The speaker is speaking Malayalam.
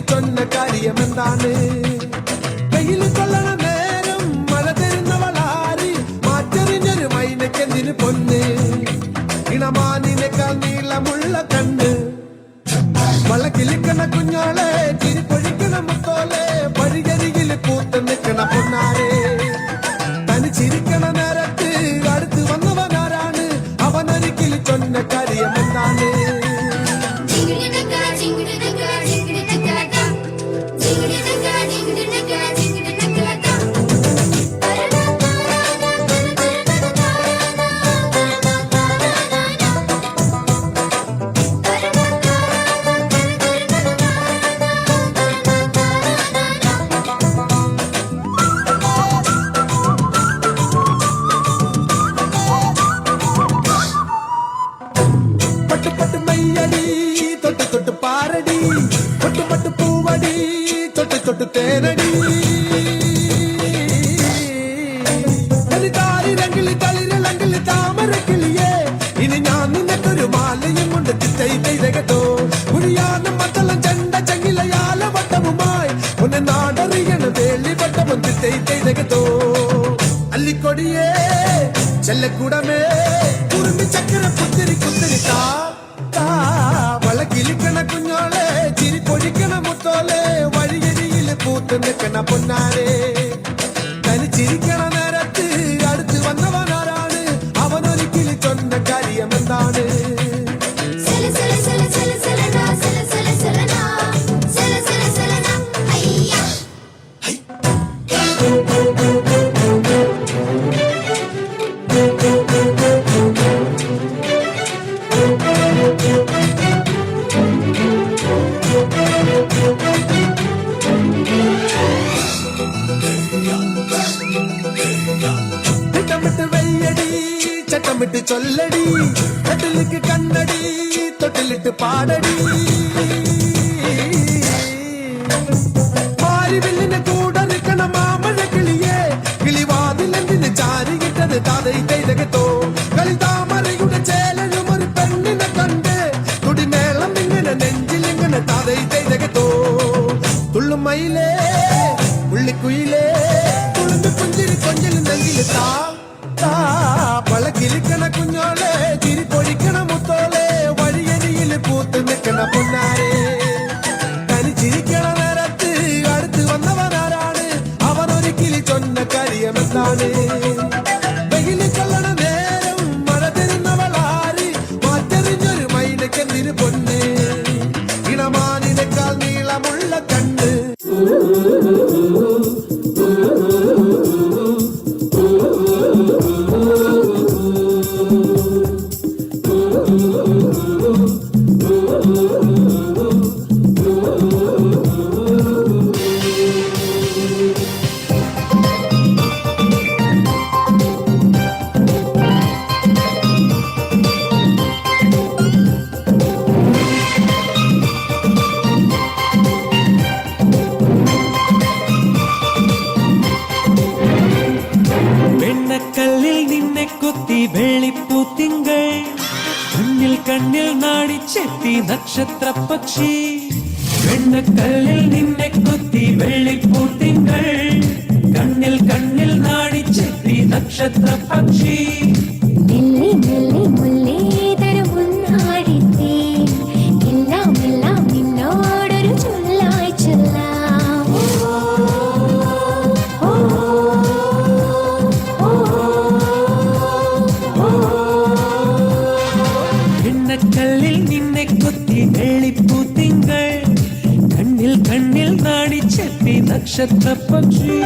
ചൊന്ന കാര്യമെന്താണ്? വെയിൽ കൊള്ളണ നേരം മഴ തരുന്നവളാരി മാറ്ററിഞ്ഞൊരു മൈനക്കെന്തിന് പൊന്ന് ഇണമാനിനേക്കാൾ നീളമുള്ള കണ്ണ് വളക്കിലിക്കണ കുഞ്ഞോളെ ചിരിപ്പൊഴിക്കണ മുത്തോലെ വഴികരികിൽ പൂത്ത് നിൽക്കണ പൊന്നാരെ തനിച്ചിരിക്കണ നേരത്ത് അടുത്ത് വന്നവനാരാണ് അവനൊരിക്കൽ ചൊന്ന കാര്യമെന്താണ്? പട്ട് മയ്യടി തൊട്ട് തൊട്ട് പാരടി പട്ട് പട്ട് പൂവടി തൊട്ട് തൊട്ട് തേരടി ിൽ കളിരളങ്കിൽ താമര കിളിയേ ഇനി ഞാൻ നിനക്കൊരു മാലയും കൊണ്ട് തിത്തോ മുടിയാനും മത്തളം ചെണ്ട ചങ്ങിലയാല വട്ടവുമായി ഒന്ന് നാടറിയണ വേളി വട്ടവും തിത്തോ അല്ലിക്കൊടിയേ ചെല്ലക്കൂടമേ കുറുമ്പി ചക്കര കുത്തിരി കുത്തിരി വളക്കിലിക്കണ കുഞ്ഞോളെ ചിരി പൊഴിക്കണ മുത്തോലെ വഴിയരിയിൽ പൂത്ത് നിൽക്കണ പൊന്നാരെ തനിച്ചിരിക്കണ നേരത്ത് അടുത്ത് വന്നവനാരാണ് അവനൊരിക്കൽ ചൊന്ന കാര്യമെന്താണ്? ചട്ടമിട്ട് ചൊല്ലടി കട്ടിലേക്ക് കണ്ണടി തൊട്ടിലിട്ട് പാടടി പാരിവില്ലിനെ കൂടെ നിൽക്കണ മാമഴ കിളിയെ കിളിവാതിലെന്തിന് ചാരികിട്ടത് താതോ കളി താമരയുടെ ചേലനും ഒരു പെണ്ണിനെ കണ്ട് തുടിമേളം ഇങ്ങനെ നെഞ്ചിലിങ്ങനെ താതോ തുള്ളുമയിലേ ഉള്ളിക്കുയിലേ തുളുമ്പി പുഞ്ചിരി കൊഞ്ചിൽ നെഞ്ചിൽ വളക്കിലിക്കണ കുഞ്ഞോളെ ചിരി പൊഴിക്കണ മുത്തോലെ വഴിയരിയിൽ പൂത്ത് നിൽക്കണ പൊന്നാരെ തനിച്ചിരിക്കണ നേരത്ത് അടുത്ത് വന്നവനാരാണ് അവനൊരിക്കൽ ചൊന്ന കാര്യമെന്താണ്? വെയില് കൊള്ളണ നേരം മഴ തരുന്നവളാരി മാറ്ററിഞ്ഞൊരു മൈനക്കെന്തിന് പൊന്ന് ഇണമാനിനേക്കാൾ നീളമുള്ള കണ്ണ് വെള്ളിപ്പൂത്തിങ്കൾ കണ്ണിൽ കണ്ണിൽ നാടിച്ചെത്തി നക്ഷത്ര പക്ഷി വെണ്ണക്കല്ലിൽ നിന്നെ കുത്തി വെള്ളിപ്പൂത്തിങ്കൾ കണ്ണിൽ കണ്ണിൽ നാടിച്ചെത്തി നക്ഷത്ര പക്ഷി കല്ലിൽ നിന്നെ കൊത്തി വെള്ളിപ്പൂത്തിങ്കൾ കണ്ണിൽ കണ്ണിൽ നാടിച്ചെത്തി നക്ഷത്ര പക്ഷി